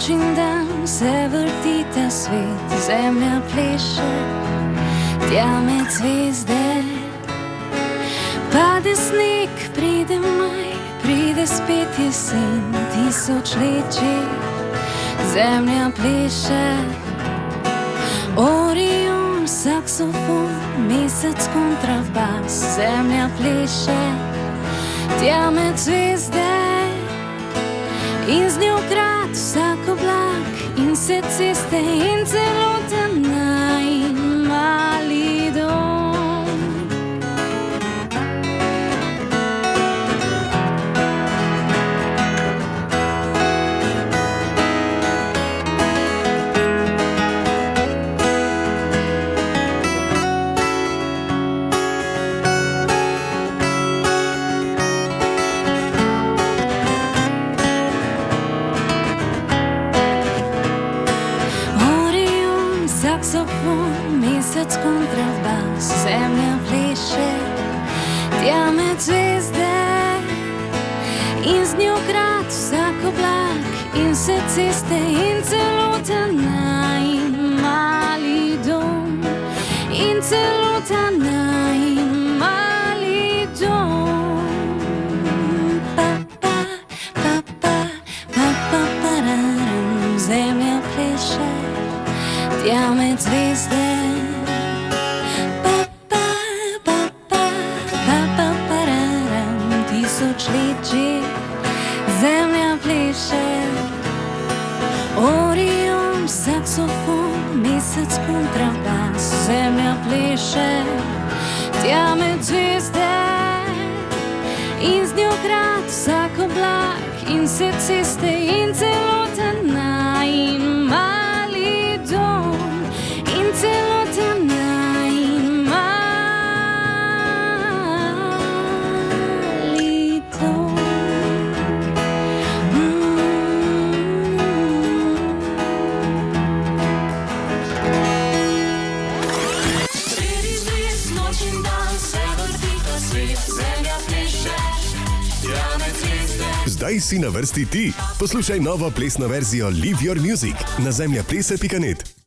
noč in dan se vrti ta svet, zemlja pleše, tja med zvezde. Pade sneg, pride maj, pride spet jesen, tisočletji, zemlja pleše. Orion, saksofon, mesec, kontrabas, zemlja pleše, tja med zvezde. In z njo krat vsak oblak in se ceste in celoten najin mali dom. Saksofon, mesec, kontrabas, zemlja pleše, tja med zvezde. In z njo krat vsak oblak in se ceste in celoten najin mali dom. In celoten najin mali dom. Pa, pa, pa, pa, pa, pa, pararam, zemlja pleše, tja med zvezde. Pa, pa, pa, pa, pa, pa, pararam, tisočletji, zemlja pleše. Orion, saksofon, mesec, kontrabas, zemlja pleše, tja med zvezde. In z njo krat vsak oblak in se ceste in celoten najin mali dom. In celoten najin mali dom. Sredi zvezd, noč in dan se vrti ta svet, zemlja pleše, tja med zvezde. Zdaj si na vrsti ti. Poslušaj novo plesno verzijo Live Your Music na zemljaplese.net.